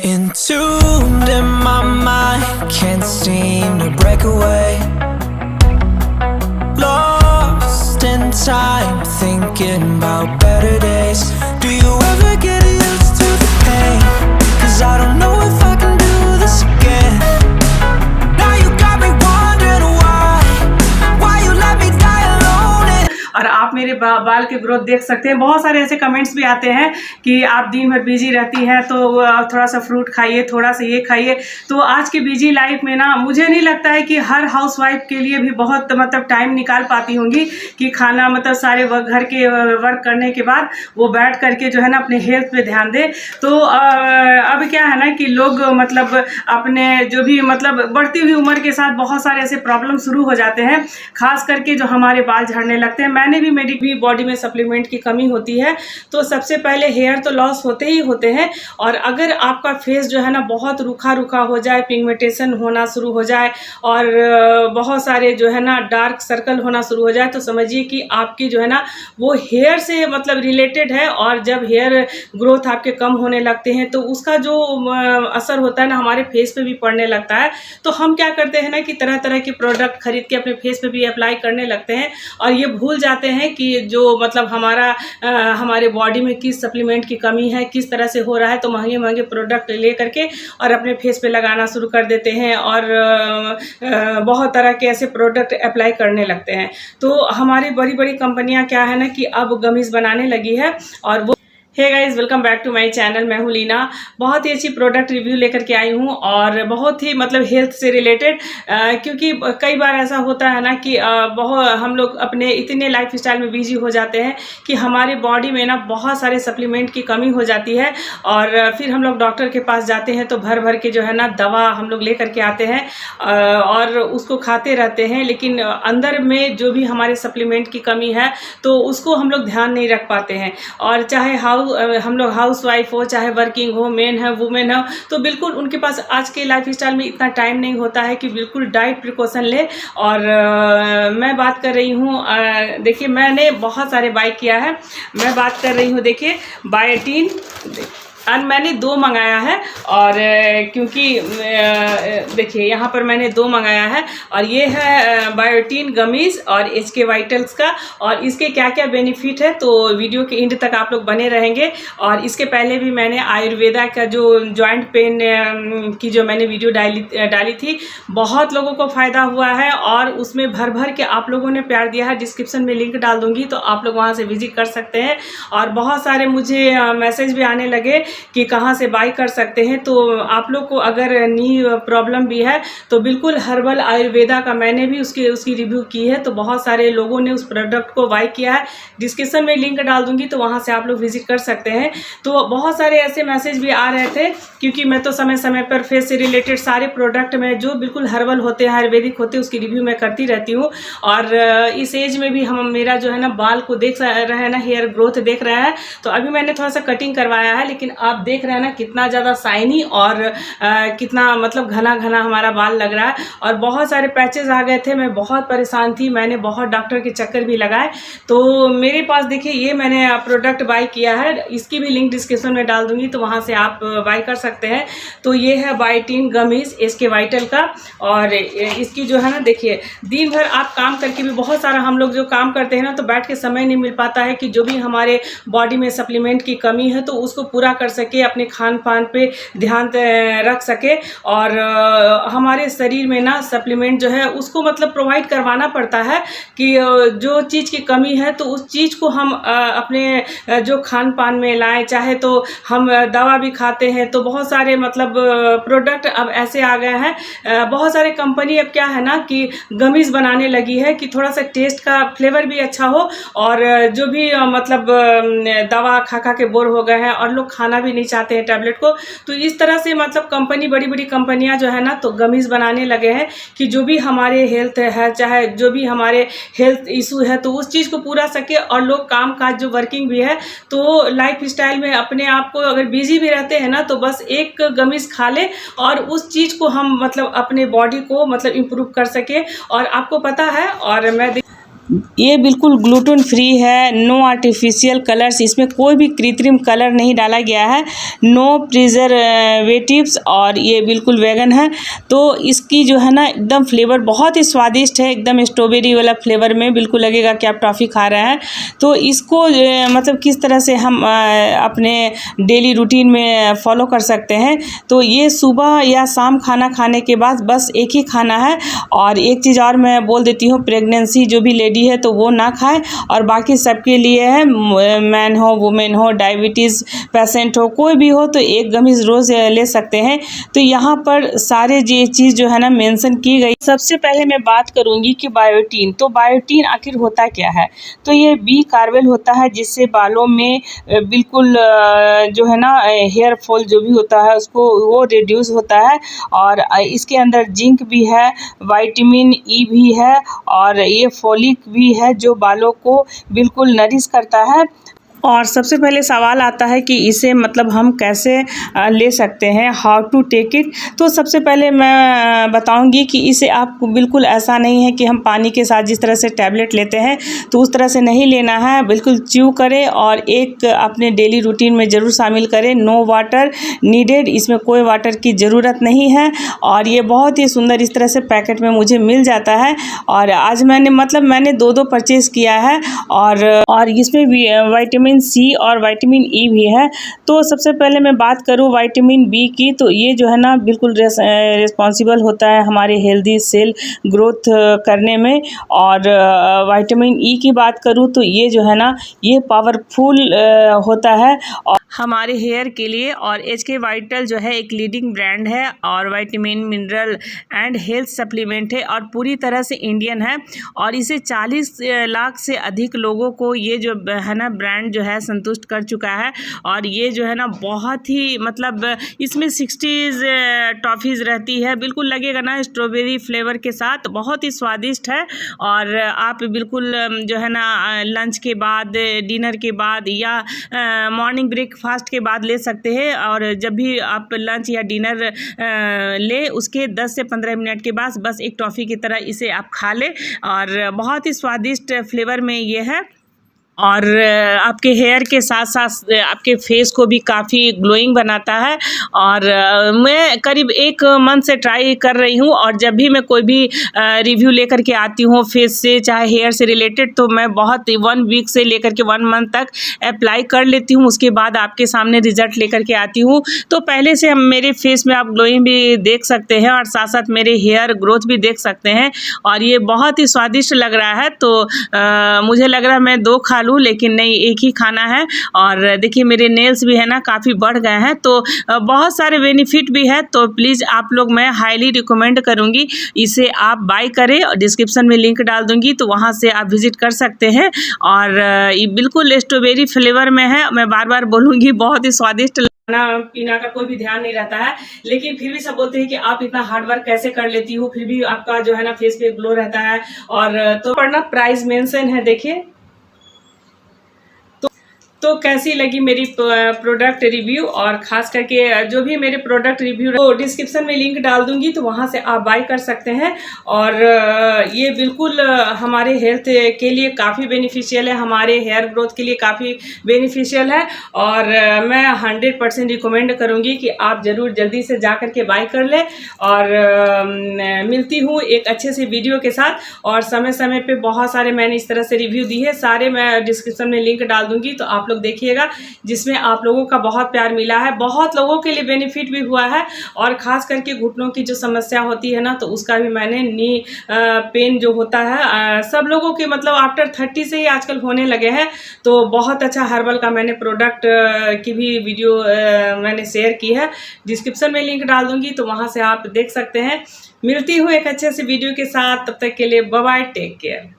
Entombed in my mind, can't seem to break away. Lost in time, thinking about better days. Do you ever get used to the pain? 'Cause I don't know if I can do this again. Now you got me wondering why you let me die alone. और आप मेरे बाल के growth देख सकते हैं। बहुत सारे ऐसे कमेंट्स भी आते हैं कि आप दिन भर बिजी रहती हैं तो थोड़ा सा फ्रूट खाइए, थोड़ा सा ये खाइए। तो आज की बिजी लाइफ में ना मुझे नहीं लगता है कि हर हाउसवाइफ के लिए भी बहुत मतलब टाइम निकाल पाती होंगी कि खाना मतलब सारे घर के वर्क करने के बाद वो बैठ करके जो है ना अपने हेल्थ पे ध्यान दे। तो अब क्या है ना कि लोग मतलब अपने जो भी मतलब बढ़ती हुई उम्र के साथ बहुत सारे ऐसे प्रॉब्लम शुरू हो जाते हैं, खास करके जो हमारे बाल झड़ने लगते हैं। मैंने भी मेरी भी बॉडी में सप्लीमेंट की कमी होती है तो सबसे पहले हेयर तो लॉस होते ही होते हैं। और अगर आपका फेस जो है ना बहुत रूखा रूखा हो जाए, पिगमेंटेशन होना शुरू हो जाए और बहुत सारे जो है ना डार्क सर्कल होना शुरू हो जाए तो समझिए कि आपकी जो है ना वो हेयर से मतलब रिलेटेड है। और जब हेयर ग्रोथ आपके कम होने लगते हैं तो उसका जो असर होता है ना हमारे फेस पे भी पड़ने लगता है। तो हम क्या करते हैं ना कि तरह तरह के प्रोडक्ट खरीद के अपने फेस पे भी अप्लाई करने लगते हैं और ये भूल जाते हैं कि जो मतलब हमारे बॉडी में किस सप्लीमेंट की कमी है, किस तरह से हो रहा है। तो महंगे महंगे प्रोडक्ट ले करके और अपने फेस पे लगाना शुरू कर देते हैं और बहुत तरह के ऐसे प्रोडक्ट अप्लाई करने लगते हैं। तो हमारी बड़ी बड़ी कंपनियां क्या है ना कि अब गमीज बनाने लगी है। और वो hey guys, welcome back to my channel. मैं हूं लीना। बहुत ही अच्छी प्रोडक्ट रिव्यू लेकर के आई हूं और बहुत ही मतलब हेल्थ से रिलेटेड, क्योंकि कई बार ऐसा होता है ना कि बहुत हम लोग अपने इतने लाइफ स्टाइल में बिजी हो जाते हैं कि हमारे बॉडी में ना बहुत सारे सप्लीमेंट की कमी हो जाती है और फिर हम लोग डॉक्टर के पास जाते हैं तो भर भर के जो है ना दवा हम लोग ले करके आते हैं और उसको खाते रहते हैं, लेकिन अंदर में जो भी हमारे सप्लीमेंट की कमी है तो उसको हम लोग ध्यान नहीं रख पाते हैं। और चाहे हम लोग हाउस वाइफ हो, चाहे वर्किंग हो, मेन है, वुमेन हो, तो बिल्कुल उनके पास आज के लाइफ स्टाइल में इतना टाइम नहीं होता है कि बिल्कुल डाइट प्रिकॉशन ले। और मैं बात कर रही हूँ, देखिए मैंने बहुत सारे बाय किया है। मैं बात कर रही हूँ देखिए बायोटीन, और मैंने 2 मंगाया है। और क्योंकि देखिए यहाँ पर मैंने 2 मंगाया है और ये है बायोटीन गमीज और HK वाइटल्स का। और इसके क्या क्या बेनिफिट है तो वीडियो के एंड तक आप लोग बने रहेंगे। और इसके पहले भी मैंने आयुर्वेदा का जो जॉइंट पेन की जो मैंने वीडियो डाली थी, बहुत लोगों को फ़ायदा हुआ है और उसमें भर भर के आप लोगों ने प्यार दिया है। डिस्क्रिप्शन में लिंक डाल दूँगी तो आप लोग वहाँ से विजिट कर सकते हैं। और बहुत सारे मुझे मैसेज भी आने लगे कि कहाँ से बाय कर सकते हैं। तो आप लोग को अगर नी प्रॉब्लम भी है तो बिल्कुल हर्बल आयुर्वेदा का मैंने भी उसकी रिव्यू की है, तो बहुत सारे लोगों ने उस प्रोडक्ट को बाय किया है। डिस्क्रिप्शन में लिंक डाल दूंगी तो वहाँ से आप लोग विजिट कर सकते हैं। तो बहुत सारे ऐसे मैसेज भी आ रहे थे क्योंकि मैं तो समय समय पर फेस से रिलेटेड सारे प्रोडक्ट में जो बिल्कुल हर्बल होते हैं, आयुर्वेदिक होते हैं, उसकी रिव्यू मैं करती रहती हूँ। और इस एज में भी मेरा जो है ना बाल को देख रहे हैं ना, हेयर ग्रोथ देख रहा है। तो अभी मैंने थोड़ा सा कटिंग करवाया है, लेकिन आप देख रहे हैं ना कितना ज़्यादा शाइनी और कितना मतलब घना घना हमारा बाल लग रहा है। और बहुत सारे पैचेस आ गए थे, मैं बहुत परेशान थी, मैंने बहुत डॉक्टर के चक्कर भी लगाए। तो मेरे पास देखिए ये मैंने प्रोडक्ट बाय किया है, इसकी भी लिंक डिस्क्रिप्शन में डाल दूंगी तो वहाँ से आप बाय कर सकते हैं। तो ये है बायोटीन गमीज HK वाइटल का। और इसकी जो है ना देखिए दिन भर आप काम करके भी, बहुत सारा हम लोग जो काम करते हैं ना तो बैठ के समय नहीं मिल पाता है कि जो भी हमारे बॉडी में सप्लीमेंट की कमी है तो उसको पूरा कर सके, अपने खान पान पे ध्यान रख सके। और हमारे शरीर में ना सप्लीमेंट जो है उसको मतलब प्रोवाइड करवाना पड़ता है कि जो चीज़ की कमी है तो उस चीज़ को हम अपने जो खान पान में लाएं। चाहे तो हम दवा भी खाते हैं तो बहुत सारे मतलब प्रोडक्ट अब ऐसे आ गए हैं, बहुत सारे कंपनी अब क्या है ना कि गमीज बनाने लगी है कि थोड़ा सा टेस्ट का फ्लेवर भी अच्छा हो और जो भी मतलब दवा खा खा के बोर हो गए हैं और लोग खाना भी नहीं चाहते हैं टैबलेट को। तो इस तरह से मतलब कंपनी, बड़ी बड़ी कंपनियां जो है ना तो गमीज बनाने लगे हैं कि जो भी हमारे हेल्थ है, चाहे जो भी हमारे हेल्थ इशू है तो उस चीज़ को पूरा सके। और लोग काम काज जो वर्किंग भी है तो लाइफ स्टाइल में अपने आप को अगर बिजी भी रहते हैं ना तो बस एक गमीज खा ले और उस चीज़ को हम मतलब अपने बॉडी को मतलब इम्प्रूव कर सके। और आपको पता है, और मैं ये बिल्कुल ग्लूटेन फ्री है, नो आर्टिफिशियल कलर्स, इसमें कोई भी कृत्रिम कलर नहीं डाला गया है, नो प्रिजर्वेटिव्स, और ये बिल्कुल वेगन है। तो इसकी जो है ना एकदम फ्लेवर बहुत ही स्वादिष्ट है, एकदम स्ट्रॉबेरी वाला फ्लेवर में बिल्कुल लगेगा कि आप टॉफ़ी खा रहे हैं। तो इसको मतलब किस तरह से हम अपने डेली रूटीन में फॉलो कर सकते हैं, तो ये सुबह या शाम खाना खाने के बाद बस एक ही खाना है। और एक चीज़ और मैं बोल देती हूँ, प्रेगनेंसी जो भी लेडी है तो वो ना खाए, और बाकी सबके लिए है, मैन हो वुमेन हो डायबिटीज़ पेशेंट हो कोई भी हो तो एक गमीज रोज़ ले सकते हैं। तो यहाँ पर सारे ये चीज़ जो है ना मेंशन की गई। सबसे पहले मैं बात करूँगी कि बायोटीन, तो बायोटीन आखिर होता क्या है। तो ये बी कार्बेल होता है, जिससे बालों में बिल्कुल जो है ना हेयर फॉल जो भी होता है उसको वो रिड्यूस होता है। और इसके अंदर जिंक भी है, विटामिन ई भी है, और ये फोलिक भी है जो बालों को बिल्कुल नरिश करता है। और सबसे पहले सवाल आता है कि इसे मतलब हम कैसे ले सकते हैं, हाउ टू टेक इट। तो सबसे पहले मैं बताऊंगी कि इसे आप बिल्कुल ऐसा नहीं है कि हम पानी के साथ जिस तरह से टैबलेट लेते हैं तो उस तरह से नहीं लेना है, बिल्कुल च्यू करें और एक अपने डेली रूटीन में ज़रूर शामिल करें। नो वाटर नीडेड, इसमें कोई वाटर की ज़रूरत नहीं है। और ये बहुत ही सुंदर इस तरह से पैकेट में मुझे मिल जाता है। और आज मैंने दो परचेज़ किया है, और इसमें विटामिन सी और विटामिन ई भी है। तो सबसे पहले मैं बात करूं विटामिन बी की, तो ये जो है ना बिल्कुल रिस्पॉन्सिबल होता है हमारे हेल्दी सेल ग्रोथ करने में। और विटामिन ई की बात करूं तो ये जो है ना ये पावरफुल होता है और हमारे हेयर के लिए। और HK वाइटल जो है एक लीडिंग ब्रांड है और vitamin mineral and health supplement है और पूरी तरह से इंडियन है। और इसे 40 लाख से अधिक लोगों को ये जो है ना ब्रांड जो है संतुष्ट कर चुका है। और ये जो है ना बहुत ही मतलब इसमें 60 टॉफ़ीज़ रहती है, बिल्कुल लगेगा ना स्ट्रॉबेरी फ्लेवर के साथ, बहुत ही स्वादिष्ट है। और आप बिल्कुल जो है ना लंच के बाद, डिनर के बाद या मॉर्निंग ब्रेकफास्ट के बाद ले सकते हैं। और जब भी आप लंच या डिनर ले उसके 10 से 15 मिनट के बाद बस एक टॉफ़ी की तरह इसे आप खा लें। और बहुत ही स्वादिष्ट फ्लेवर में ये है। और आपके हेयर के साथ साथ आपके फेस को भी काफ़ी ग्लोइंग बनाता है। और मैं करीब 1 मंथ से ट्राई कर रही हूँ, और जब भी मैं कोई भी रिव्यू लेकर के आती हूँ फेस से चाहे हेयर से रिलेटेड, तो मैं बहुत 1 वीक से लेकर के 1 मंथ तक अप्लाई कर लेती हूँ। उसके बाद आपके सामने रिजल्ट लेकर के आती हूँ। तो पहले से हम मेरे फेस में आप ग्लोइंग भी देख सकते हैं और साथ साथ मेरे हेयर ग्रोथ भी देख सकते हैं। और ये बहुत ही स्वादिष्ट लग रहा है। तो मुझे लग रहा है मैं 2 खा लूँ, लेकिन नहीं, एक ही खाना है। और देखिए मेरे नेल्स भी है ना काफ़ी बढ़ गए हैं, तो बहुत सारे बेनिफिट भी है। तो प्लीज़ आप लोग, मैं हाईली रिकमेंड करूँगी इसे आप बाय करें, और डिस्क्रिप्शन में लिंक डाल दूँगी तो वहाँ से आप विजिट कर सकते हैं। और ये बिल्कुल स्ट्रॉबेरी फ्लेवर में है, मैं बार बार बोलूँगी, बहुत ही स्वादिष्ट। खाना पीना का कोई भी ध्यान नहीं रहता है, लेकिन फिर भी सब बोलते हैं कि आप इतना हार्ड वर्क कैसे कर लेती हो, फिर भी आपका जो है ना फेस पे ग्लो रहता है। और तो पढ़ना प्राइस मेंशन है, देखिए। तो कैसी लगी मेरी प्रोडक्ट रिव्यू, और ख़ास करके जो भी मेरे प्रोडक्ट रिव्यू तो डिस्क्रिप्शन में लिंक डाल दूंगी तो वहाँ से आप बाय कर सकते हैं। और ये बिल्कुल हमारे हेल्थ के लिए काफ़ी बेनिफिशियल है, हमारे हेयर ग्रोथ के लिए काफ़ी बेनिफिशियल है। और मैं 100% रिकमेंड करूँगी कि आप ज़रूर जल्दी से जा कर के बाय कर लें। और मिलती हूँ एक अच्छे से वीडियो के साथ, और समय समय पे बहुत सारे मैंने इस तरह से रिव्यू दी है, सारे मैं डिस्क्रिप्शन में लिंक डाल दूंगी तो आप लोग देखिएगा, जिसमें आप लोगों का बहुत प्यार मिला है, बहुत लोगों के लिए बेनिफिट भी हुआ है। और ख़ास करके घुटनों की जो समस्या होती है ना, तो उसका भी मैंने नी पेन जो होता है सब लोगों के मतलब आफ्टर 30 से ही आजकल होने लगे हैं। तो बहुत अच्छा हर्बल का मैंने प्रोडक्ट की भी वीडियो मैंने शेयर की है, डिस्क्रिप्शन में लिंक डाल दूंगी तो वहाँ से आप देख सकते हैं। मिलती हूँ एक अच्छे से वीडियो के साथ, तब तक के लिए बाय बाय, टेक केयर।